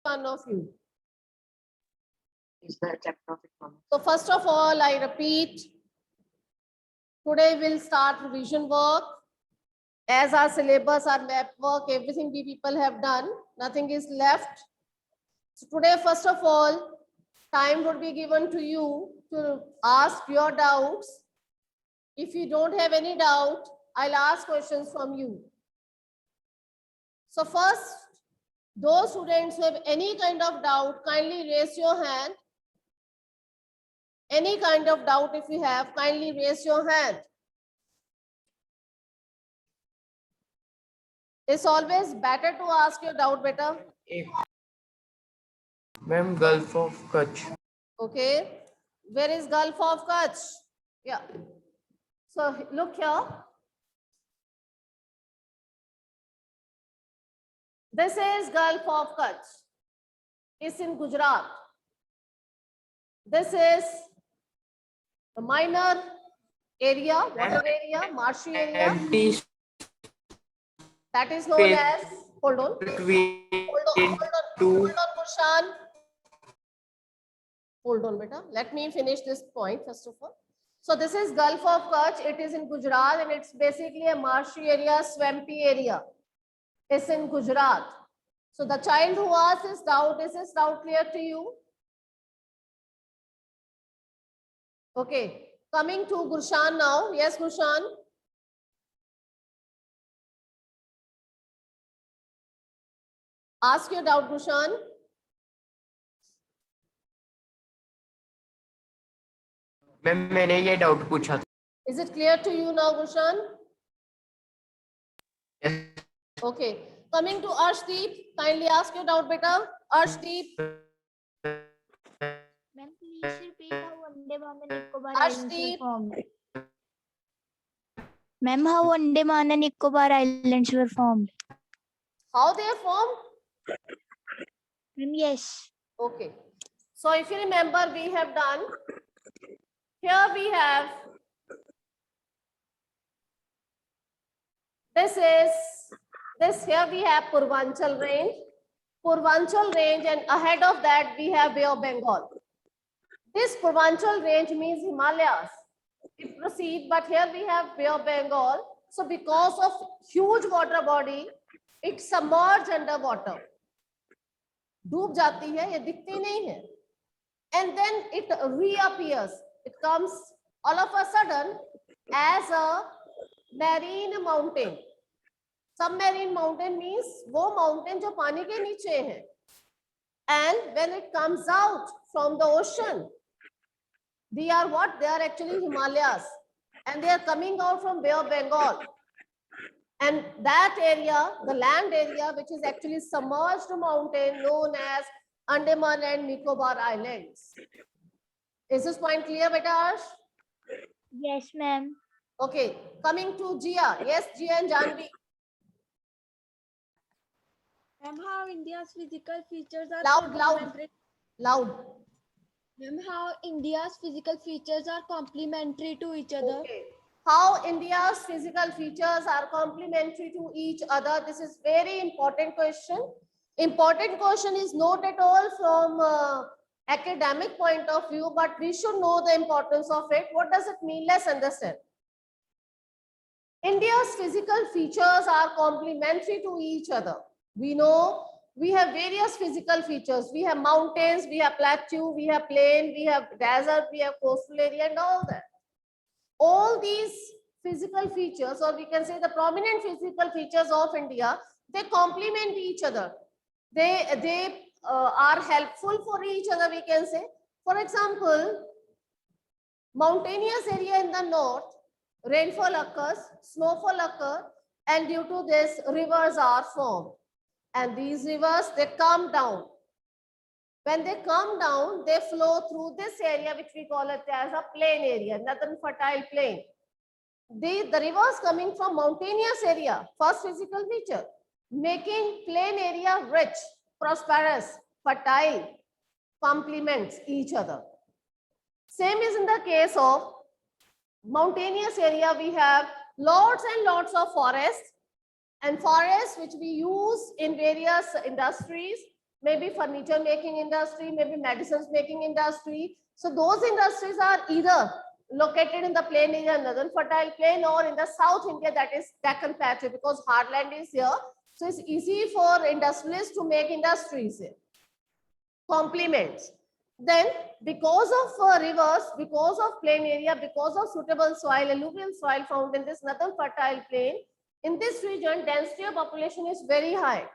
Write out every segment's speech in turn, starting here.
one of you. Is the chapter of economics. So first of all, I repeat, today we'll start revision work. As our syllabus, our map work, everything we people have done, nothing is left. So today, first of all, time would be given to you to ask your doubts. If you don't have any doubt, I'll ask questions from you. So first, those students who have any kind of doubt, kindly raise your hand. Any kind of doubt if you have, kindly raise your hand. It's always better to ask your doubt better. Ma'am, Gulf of Kutch. Okay. Where is Gulf of Kutch? Yeah. So look here. This is Gulf of Kutch. It's in Gujarat. This is the minor area, water area, marshy area. Empty That is known as, hold on, between hold on, Kushan. Hold on, beta. Let me finish this point first of all. So this is Gulf of Kutch. It is in Gujarat and it's basically a marshy area, swampy area. It's in Gujarat. So the child who asked this doubt, is this doubt clear to you? Okay. Coming to Gurshan now. Yes, Gurshan. Ask your doubt, Gurshan. Ma'am मैंने ये doubt पूछा था. Is it clear to you now, Gurshan? Yes. Okay. Coming to Arshdeep, kindly ask your doubt, beta. Arshdeep. Ma'am, please repeat how Andaman and Nicobar Islands were Arshdeep. formed. Ma'am, how Andaman and Nicobar Islands were formed. How they are formed? Ma'am, yes. Okay. So if you remember, we have done, here we have, here we have Purvanchal range, and ahead of that we have Bay of Bengal. This Purvanchal range means Himalayas. We proceed, but here we have Bay of Bengal. So because of huge water body, it submerged under water. डूब जाती है, ये दिखती नहीं है. And then it reappears. It comes all of a sudden as a marine mountain. Submarine mountain means वो mountain जो पानी के नीचे है. And when it comes out from the ocean, they are what? They are actually Himalayas. And they are coming out from Bay of Bengal. And that area, the land area, which is actually submerged mountain known as Andaman and Nicobar Islands. Is this point clear, beta Arsh? Yes, ma'am. Okay, coming to Jia. Yes, Jia and Janvi. Ma'am, how India's physical features are Loud. Ma'am, how India's physical features are complementary to each other. Okay. How India's physical features are complementary to each other. This is very important question. Important question is not at all from academic point of view, but we should know the importance of it. What does it mean? Let's understand. India's physical features are complementary to each other. We know we have various physical features. We have mountains, we have plateau, we have plain, we have desert, we have coastal area and all that. All these physical features, or we can say the prominent physical features of India, they complement each other. They are helpful for each other, we can say. For example, mountainous area in the north, rainfall occurs, snowfall occurs, and due to this, rivers are formed. And these rivers, they come down. When they come down, they flow through this area, which we call it as a plain area, northern fertile plain. The rivers coming from mountainous area, first physical feature, making plain area rich, prosperous, fertile, complements each other. Same is in the case of mountainous area. We have lots and lots of forests, and forests which we use in various industries, maybe furniture making industry, maybe medicines making industry. So those industries are either located in the plain area, northern fertile plain, or in the South India, that is Deccan Plateau, because hardland is here. So it's easy for industrialists to make industries here. Complements. Then because of rivers, because of plain area, because of suitable soil, alluvial soil found in this northern fertile plain, in this region, density of population is very high.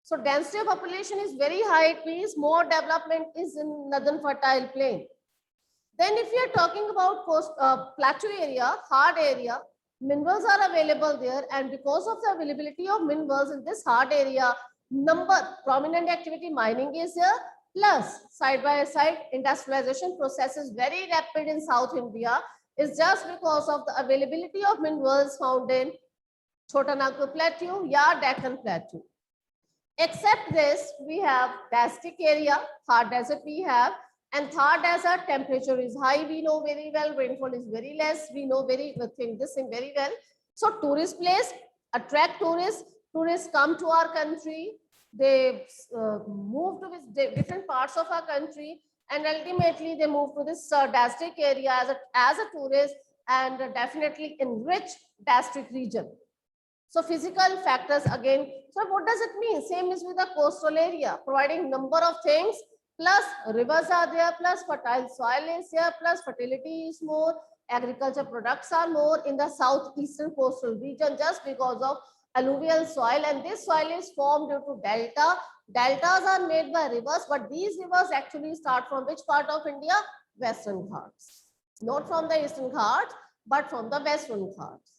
So density of population is very high, it means more development is in northern fertile plain. Then if you are talking about plateau area, hard area, minerals are available there, and because of the availability of minerals in this hard area, prominent activity mining is here, plus side by side industrialization process is very rapid in South India, is just because of the availability of minerals found in Chota Nagpur Plateau, Deccan Plateau. Except this, we have desert area, Thar Desert we have, and Thar Desert temperature is high, we know very well, rainfall is very less, we know this thing very well. So tourist place, attract tourists, tourists come to our country, they move to different parts of our country, and ultimately they move to this desert area as a tourist, and definitely enrich desert region. So physical factors again. So what does it mean? Same is with the coastal area, providing number of things, plus rivers are there, plus fertile soil is here, plus fertility is more, agriculture products are more in the southeastern coastal region just because of alluvial soil, and this soil is formed due to delta. Deltas are made by rivers, but these rivers actually start from which part of India? Western Ghats. Not from the Eastern Ghats, but from the Western Ghats.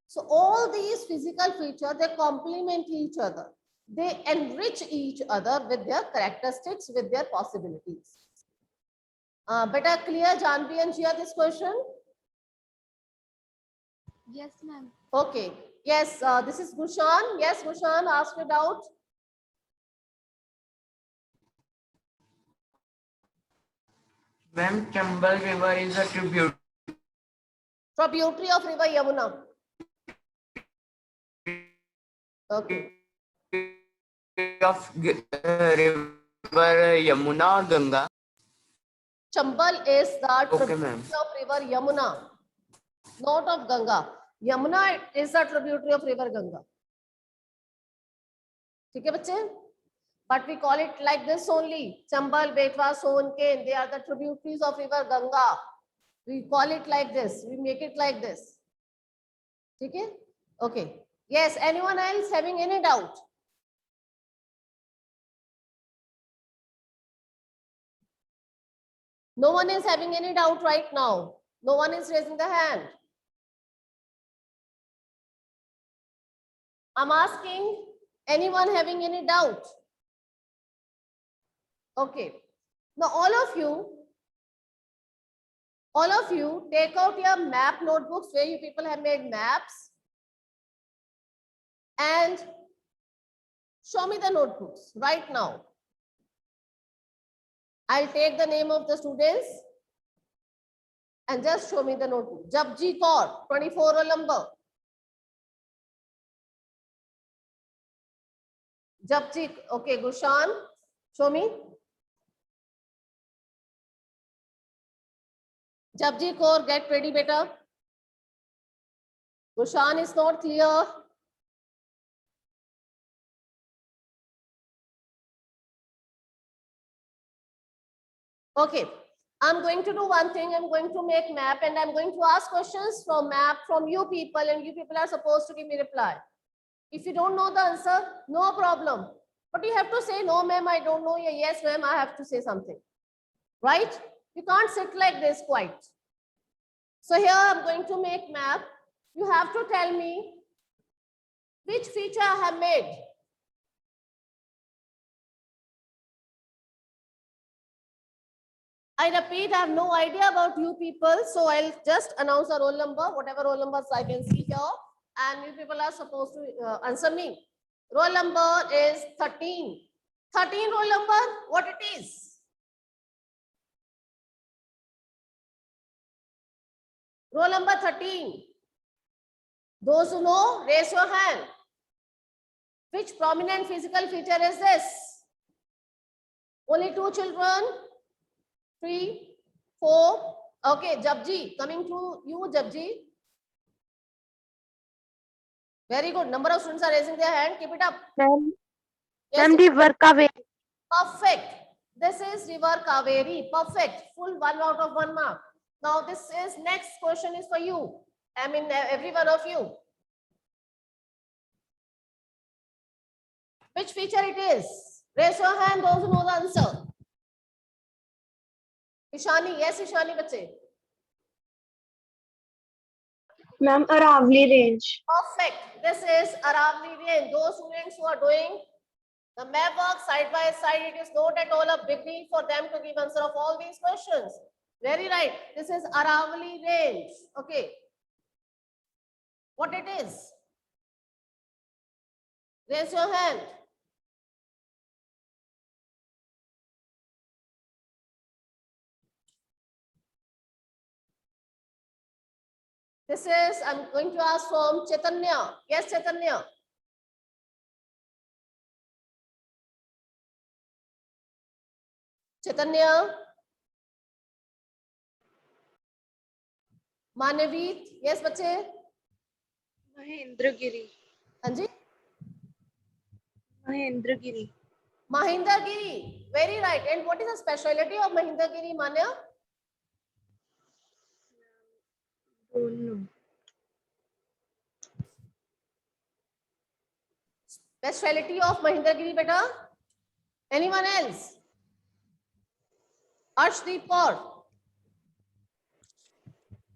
So all these physical features, they complement each other. They enrich each other with their characteristics, with their possibilities. Better clear, Janvi and Jia, this question? Yes, ma'am. Okay. Yes, this is Gushan. Yes, Gushan, ask your doubt. Ma'am, Chambal River is a tributary of river Yamuna. Okay. of river Yamuna or Ganga. Chambal is the Okay, tributary of river Yamuna, not of Ganga. Yamuna is the tributary of river Ganga. ठीक है बच्चे? But we call it like this only. Chambal, Betwa, Son, Ken, they are the tributaries of river Ganga. We call it like this. We make it like this. ठीक है? Okay. Yes, anyone else having any doubt? No one is having any doubt right now. No one is raising the hand. I'm asking, anyone having any doubt? Okay. Now all of you take out your map notebooks where you people have made maps and show me the notebooks right now. I'll take the name of the students and just show me the notebook. Japji Kaur, 24 roll number. Japji, okay, Gushan, show me. Japji Kaur, get ready, beta. Gushan is not clear. Okay, I'm going to do one thing. I'm going to make map and I'm going to ask questions from map from you people, and you people are supposed to give me reply. If you don't know the answer, no problem. But you have to say, no, ma'am, I don't know. Yes, ma'am, I have to say something. Right? You can't sit like this quite. So here I'm going to make map. You have to tell me which feature I have made. I repeat, I have no idea about you people. So I'll just announce a roll number, whatever roll numbers I can see here. And you people are supposed to answer me. Roll number is 13. 13 roll number, what it is? Roll number 13. Those who know, raise your hand. Which prominent physical feature is this? Only 2 children? 3, 4. Okay, Japji, coming to you, Japji. Very good. Number of students are raising their hand. Keep it up. Ma'am, Yes, ma'am, river Kaveri. perfect. This is river Kaveri. Perfect. Full 1 out of 1 mark. Now this is next question is for you. I mean every one of you. Which feature it is? Raise your hand those who know the answer. Ishani, yes Ishani bache. Ma'am, Aravali range. Perfect. This is Aravali range. Those students who are doing the map work side by side, it is not at all a big deal for them to give answer of all these questions. Very right. This is Aravali range. Okay. What it is? Raise your hand. This is, I'm going to ask from Chaitanya. Yes, Chaitanya. Chaitanya. Manaveet. Yes, bache. Mahendragiri. Anji. Mahendragiri. Mahindragiri. Very right. And what is the specialty of Mahindragiri, Manya? Don't know. Specialty of Mahindragiri, beta? Anyone else? Arshdeep Kaur.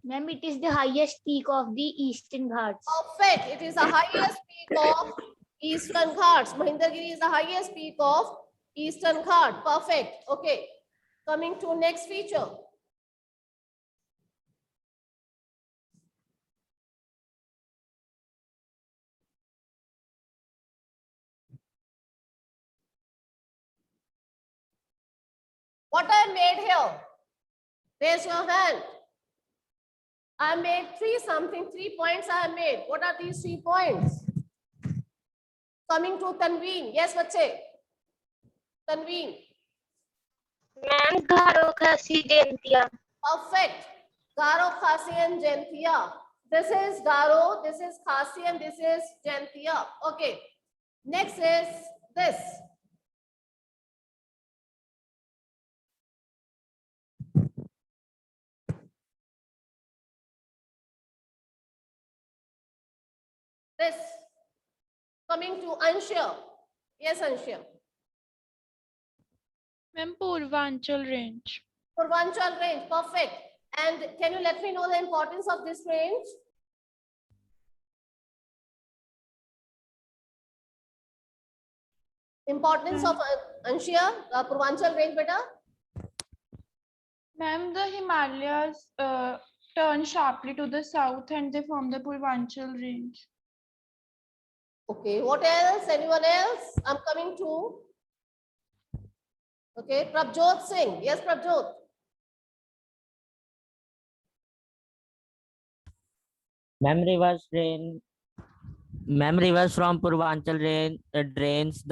Ma'am, it is the highest peak of the Eastern Ghats. Perfect. It is the highest peak of Eastern Ghats. Mahindragiri is the highest peak of Eastern Ghat. Perfect. Okay. Coming to next feature. What I made here? Raise your hand. I made 3 points I made. What are these 3 points? Coming to Tanveen. Yes, bache. Tanveen. Ma'am, Garo Khasi Jaintia. Perfect. Garo, Khasi and Jaintia. This is Garo, this is Khasi and this is Jaintia. Okay. Next is this. This. Coming to Anshya. Yes, Anshya. Ma'am, Purvanchal range. Purvanchal range. Perfect. And can you let me know the importance of this range? Importance of Anshya, Purvanchal range, beta? Ma'am, the Himalayas turn sharply to the south and they form the Purvanchal range. Okay, what else? Anyone else? I'm coming to. Okay, Prabjot Singh. Yes, Prabjot. Ma'am, rivers from Purvanchal range drains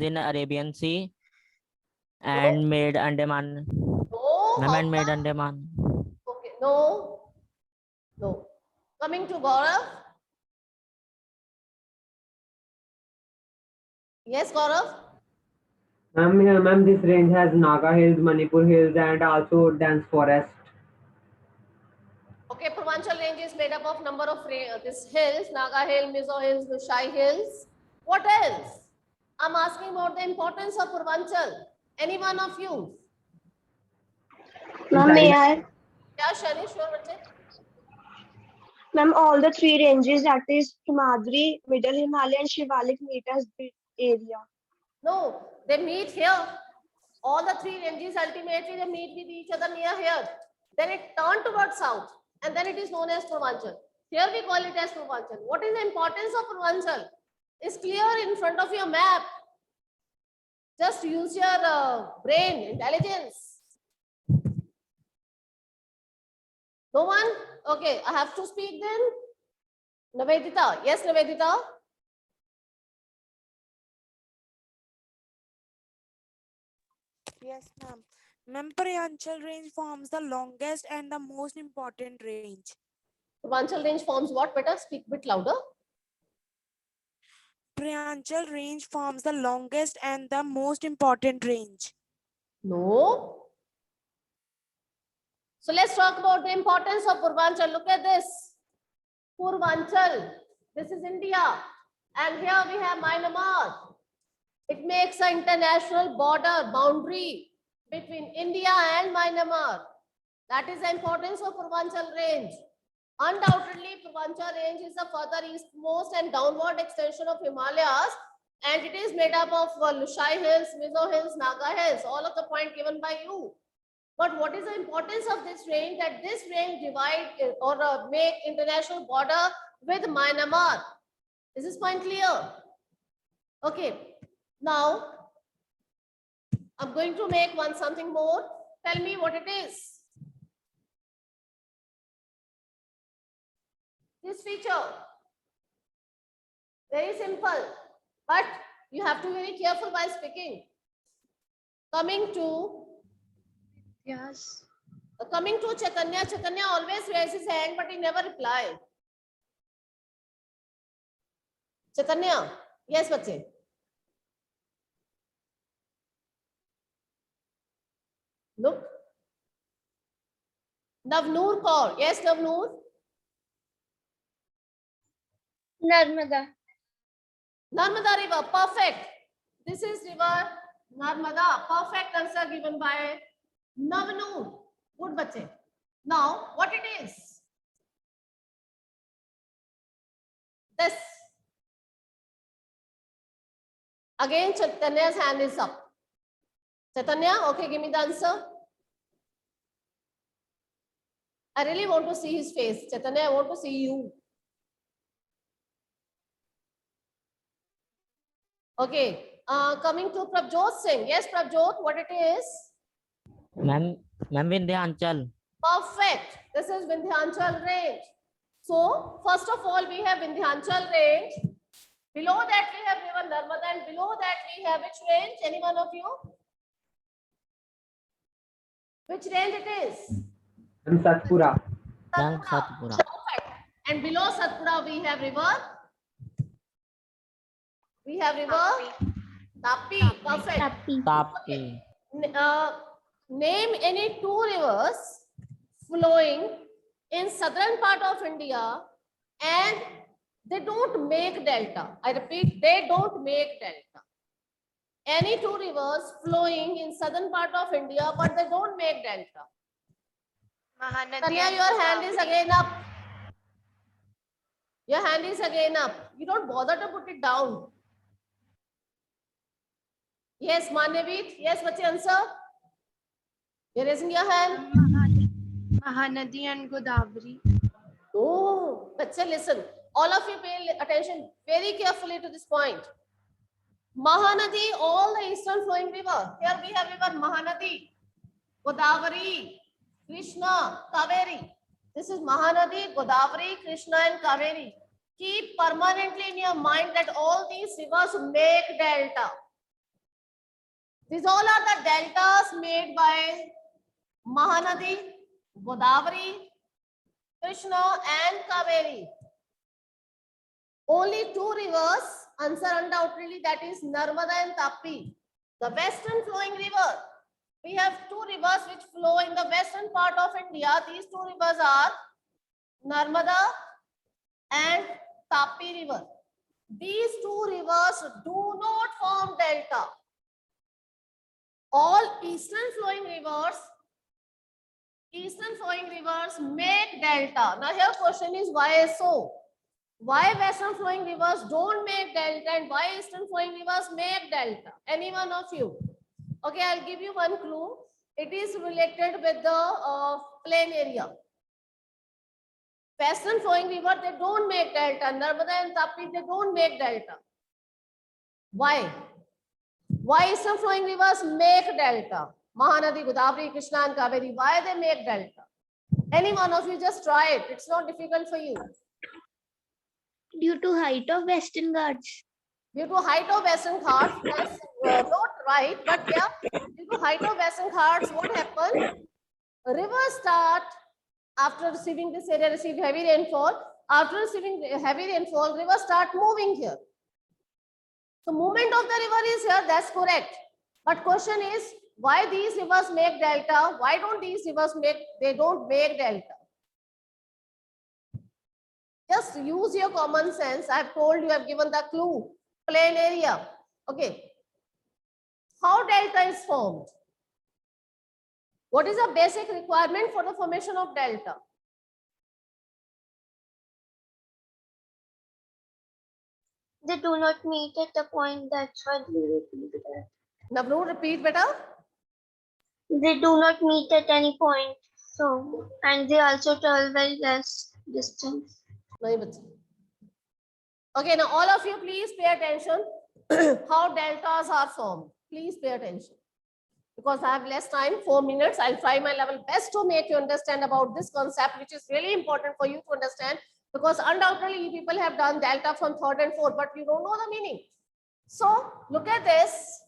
in Arabian Sea and made Andaman. No. Ma'am, How and made come? Andaman. Okay, no. No. Coming to Gaurav. Yes, Gaurav. Ma'am, this range has Naga Hills, Manipur Hills, and also dense forest. Okay, Purvanchal range is made up of number of this hills, Naga Hill, Mizo Hills, Lushai Hills. What else? I'm asking about the importance of Purvanchal. Any one of you? Ma'am, may I? Yeah, Shani, sure, bache. Ma'am, all the 3 ranges, that is Himadri, Middle Himalaya, and Shivalik meet as the area. No, they meet here. All the 3 ranges ultimately they meet with each other near here. Then it turns towards south and then it is known as Purvanchal. Here we call it as Purvanchal. What is the importance of Purvanchal? It's clear in front of your map. Just use your brain, intelligence. No one? Okay, I have to speak then. Navedita. Yes, Navedita. Yes, ma'am. Ma'am, Purvanchal range forms the longest and the most important range. Purvanchal range forms what? Better speak bit louder. Purvanchal range forms the longest and the most important range. No. So let's talk about the importance of Purvanchal. Look at this. Purvanchal. This is India. And here we have Myanmar. It makes an international border boundary between India and Myanmar. That is the importance of Purvanchal range. Undoubtedly, Purvanchal range is the further eastmost and downward extension of Himalayas, and it is made up of Lushai Hills, Mizo Hills, Naga Hills, all of the point given by you. But what is the importance of this range? That this range divide or make international border with Myanmar. Is this point clear? Okay. Now, I'm going to make something more. Tell me what it is. This feature. Very simple. But you have to be very careful while speaking. Coming to Chaitanya. Chaitanya always raises his hand, but he never replies. Chaitanya, yes, bache. Look. Navnoor Kaur. Yes, Navnoor. Narmada. Narmada River. Perfect. This is river Narmada. Perfect answer given by Navnoor. Good bache. Now, what it is? This. Again, Chaitanya's hand is up. Chaitanya, okay, give me the answer. I really want to see his face. Chaitanya, I want to see you. Okay, coming to Prabjot Singh. Yes, Prabjot, what it is? Ma'am, Vindhyanchal. Perfect. This is Vindhyanchal range. So, first of all, we have Vindhyanchal range. Below that, we have river Narmada, and below that, we have which range? Any one of you? Which range it is? And Satpura. Ma'am, Satpura. Perfect. And below Satpura, we have river. We have river Tapi. Perfect. Tapi. Name any two rivers flowing in southern part of India and they don't make delta. I repeat, they don't make delta. Any two rivers flowing in southern part of India, but they don't make delta. Tanya, your hand is again up. Your hand is again up. You don't bother to put it down. Yes, Manyaveet. Yes, what's your answer? You're raising your hand. Mahanadi and Godavari. Oh, let's listen. All of you pay attention very carefully to this point. Mahanadi, all the eastern flowing river. Here we have river Mahanadi, Godavari, Krishna, Kaveri. This is Mahanadi, Godavari, Krishna and Kaveri. Keep permanently in your mind that all these rivers make delta. These all are the deltas made by Mahanadi, Godavari, Krishna and Kaveri. Only two rivers, answer undoubtedly, that is Narmada and Tapi. The western flowing river. We have two rivers which flow in the western part of India. These two rivers are Narmada and Tapi river. These two rivers do not form delta. All eastern flowing rivers make delta. Now here question is why so? Why western flowing rivers don't make delta and why eastern flowing rivers make delta? Any one of you? Okay, I'll give you one clue. It is related with the plain area. Western flowing river, they don't make delta. Narmada and Tapi, they don't make delta. Why? Why eastern flowing rivers make delta? Mahanadi, Godavari, Krishna and Kaveri, why they make delta? Any one of you just try it. It's not difficult for you. Due to height of Western Ghats. Due to height of Western Ghats, that's not right, but yeah, due height of basin ghats, what happened? Rivers start after receiving this area, receive heavy rainfall. After receiving heavy rainfall, rivers start moving here. So movement of the river is here, that's correct. But question is, why these rivers make delta? Why don't these rivers make, they don't make delta? Just use your common sense. I have told you, I have given the clue, plain area. Okay. How delta is formed? What is the basic requirement for the formation of delta? They do not meet at a point, that's why they repeat that. Navrood, repeat better. They do not meet at any point. So, and they also travel very less distance. Nahi bache. Okay, now all of you please pay attention how deltas are formed. Please pay attention. Because I have less time, 4 minutes. I'll try my level best to make you understand about this concept, which is really important for you to understand. Because undoubtedly people have done delta from third and fourth, but you don't know the meaning. So look at this.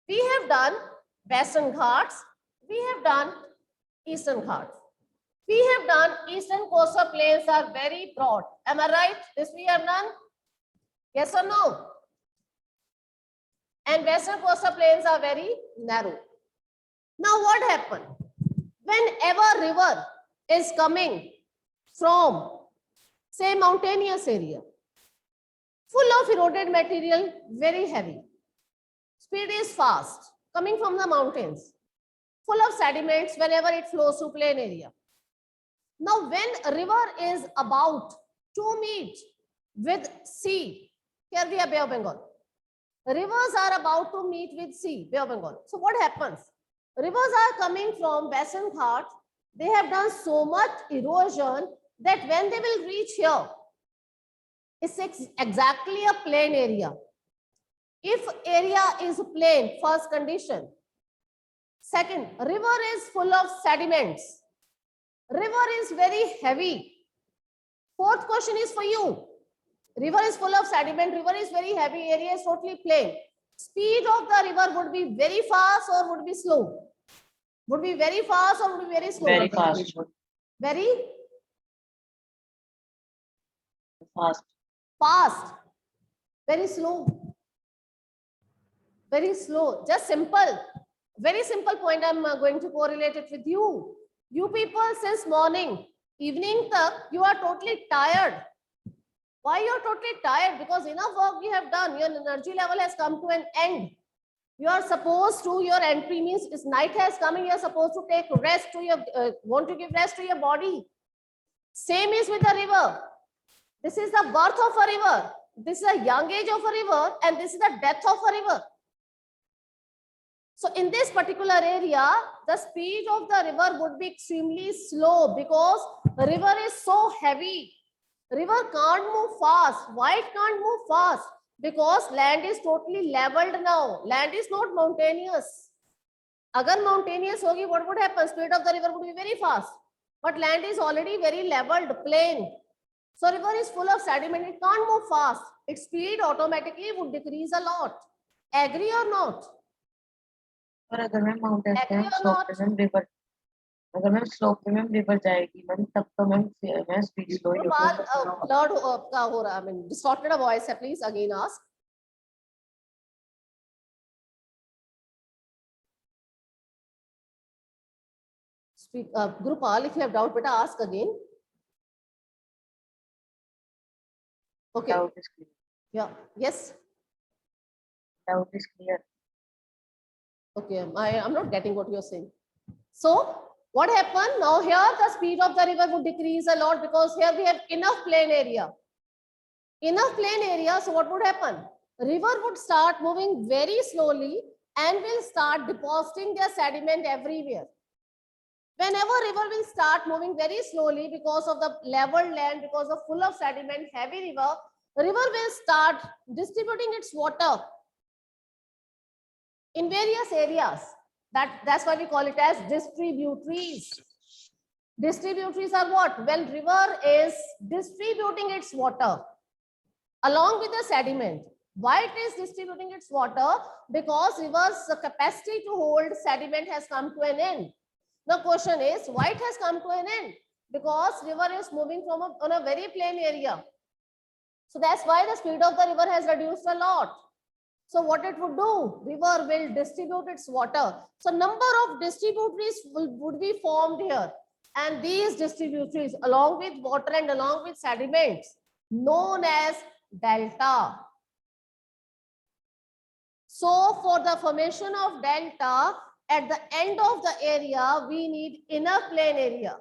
We have done Western Ghats. We have done Eastern Ghats. We have done Eastern coastal plains are very broad. Am I right? This we have done? Yes or no? And Western coastal plains are very narrow. Now what happened? Whenever river is coming from, say, mountainous area, full of eroded material, very heavy. Speed is fast, coming from the mountains, full of sediments whenever it flows through plain area. Now, when a river is about to meet with sea, here we have Bay of Bengal. Rivers are about to meet with sea, Bay of Bengal. So what happens? Rivers are coming from Western Ghats. They have done so much erosion that when they will reach here, it's exactly a plain area. If area is plain, first condition. Second, river is full of sediments. River is very heavy. Fourth question is for you. River is full of sediment, river is very heavy, area is totally plain. Speed of the river would be very fast or would be slow? Would be very fast or would be very slow? Very fast. Very Fast. fast. Very slow. Very slow. Just simple. Very simple point. I'm going to correlate it with you. You people since morning, evening, you are totally tired. Why you are totally tired? Because enough work we have done. Your energy level has come to an end. You are supposed to, your entry means is night has come and you are supposed to take rest to your, want to give rest to your body. Same is with the river. This is the birth of a river. This is a young age of a river and this is the death of a river. So in this particular area, the speed of the river would be extremely slow because the river is so heavy. River can't move fast. Why it can't move fast? Because land is totally leveled now. Land is not mountainous. Agar mountainous hogi, what would happen? Speed of the river would be very fast. But land is already very leveled, plain. So river is full of sediment. It can't move fast. Its speed automatically would decrease a lot. Agree or not? और अगर मैं mountain पे Agree or slope not? पे ma'am river, अगर मैं slope पे ma'am river जाएगी ma'am, तब तो मैम मैं स्पीड स्लो ही होगी. Lord, का हो रहा, I mean, distorted a voice है, please again ask. Speak, Gurupal, if you have doubt, beta ask again. Okay. Doubt is clear. Yeah. Yes. Doubt is clear. Okay. I'm not getting what you're saying. So what happened? Now here the speed of the river would decrease a lot because here we have enough plain area. Enough plain area. So what would happen? River would start moving very slowly and will start depositing their sediment everywhere. Whenever river will start moving very slowly because of the level land, because of full of sediment, heavy river, river will start distributing its water in various areas. That's why we call it as distributaries. Distributaries are what? When river is distributing its water along with the sediment, Why it is distributing its water? Because river's capacity to hold sediment has come to an end. The question is, why it has come to an end? Because river is moving from on a very plain area. So that's why the speed of the river has reduced a lot. So what it would do? River will distribute its water. So number of distributaries would be formed here. And these distributaries along with water and along with sediments known as delta. So for the formation of delta, at the end of the area, we need enough plain area.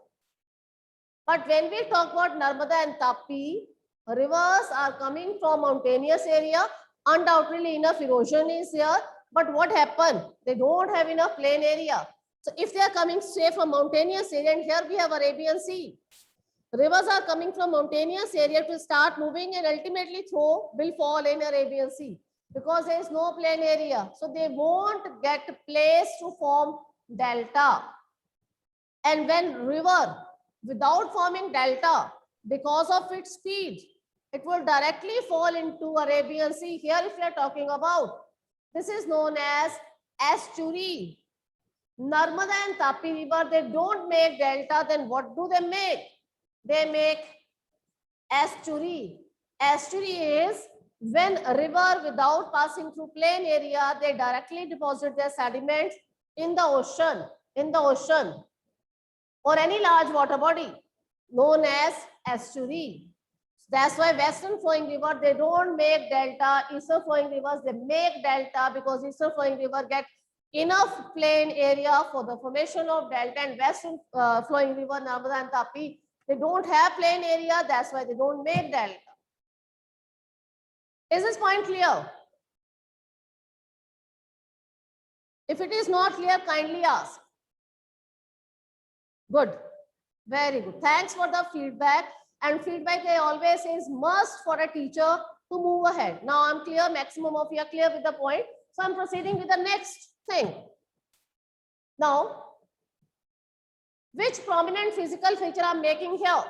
But when we talk about Narmada and Tapi, rivers are coming from mountainous area. Undoubtedly enough erosion is here. But what happened? They don't have enough plain area. So if they are coming say from mountainous area, and here we have Arabian Sea. Rivers are coming from mountainous area to start moving and ultimately will fall in Arabian Sea. Because there is no plain area. So they won't get place to form delta. And when river, without forming delta, because of its speed, it will directly fall into Arabian Sea. Here if we are talking about, this is known as estuary. Narmada and Tapi river, they don't make delta, then what do they make? They make estuary. Estuary is when a river without passing through plain area, they directly deposit their sediments in the ocean, or any large water body known as estuary. That's why western flowing river, they don't make delta. Eastern flowing rivers, they make delta because eastern flowing river get enough plain area for the formation of delta, and western flowing river, Narmada and Tapi, they don't have plain area. That's why they don't make delta. Is this point clear? If it is not clear, kindly ask. Good. Very good. Thanks for the feedback. And feedback, I always say, is must for a teacher to move ahead. Now I'm clear, maximum of you are clear with the point. So I'm proceeding with the next thing. Now, which prominent physical feature I'm making here?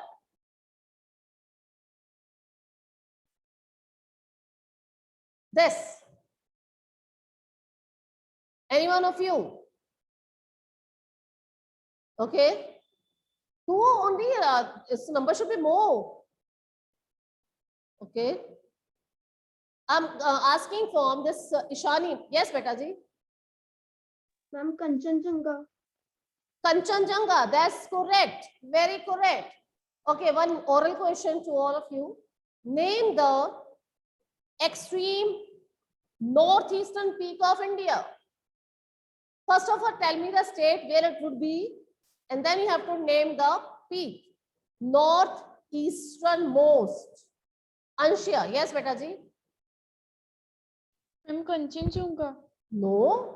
This. Any one of you? Okay. Two only, this number should be more. Okay. I'm asking from this Ishani. Yes, beta ji. Ma'am, Kanchenjunga. Kanchenjunga, that's correct. Very correct. Okay, one oral question to all of you. Name the extreme northeastern peak of India. First of all, tell me the state where it would be, and then you have to name the peak. Northeasternmost. Anshia, yes, beta ji. I'm Kanchenjunga. No.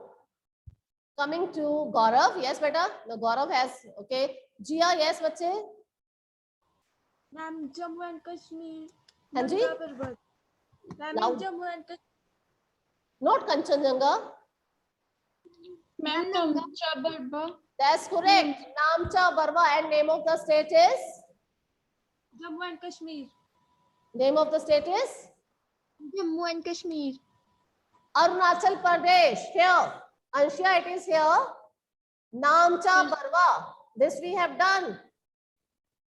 Coming to Gaurav, yes, beta. No, Gaurav has, okay. Jia, yes, bache. Ma'am, Jammu and Kashmir. Hanji? Nanga Parbat. Ma'am, Loud. Jammu and Kashmir. Not Kanchenjunga. Ma'am, Namcha Barba. That's correct. Namcha Barwa, and name of the state is? Jammu and Kashmir. Name of the state is? Jammu and Kashmir. Arunachal Pradesh. Here. Anshia, it is here. Namcha Barwa. This we have done.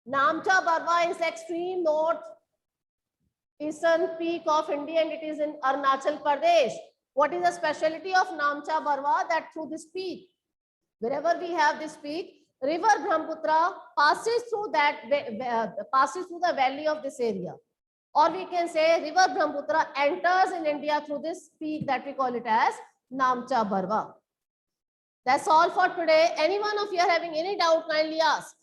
Namcha Barwa is extreme north eastern peak of India, and it is in Arunachal Pradesh. What is the specialty of Namcha Barwa? That through this peak, wherever we have this peak, river Brahmaputra passes through the valley of this area. Or we can say river Brahmaputra enters in India through this peak that we call it as Namcha Barwa. That's all for today. Any one of you are having any doubt, kindly ask.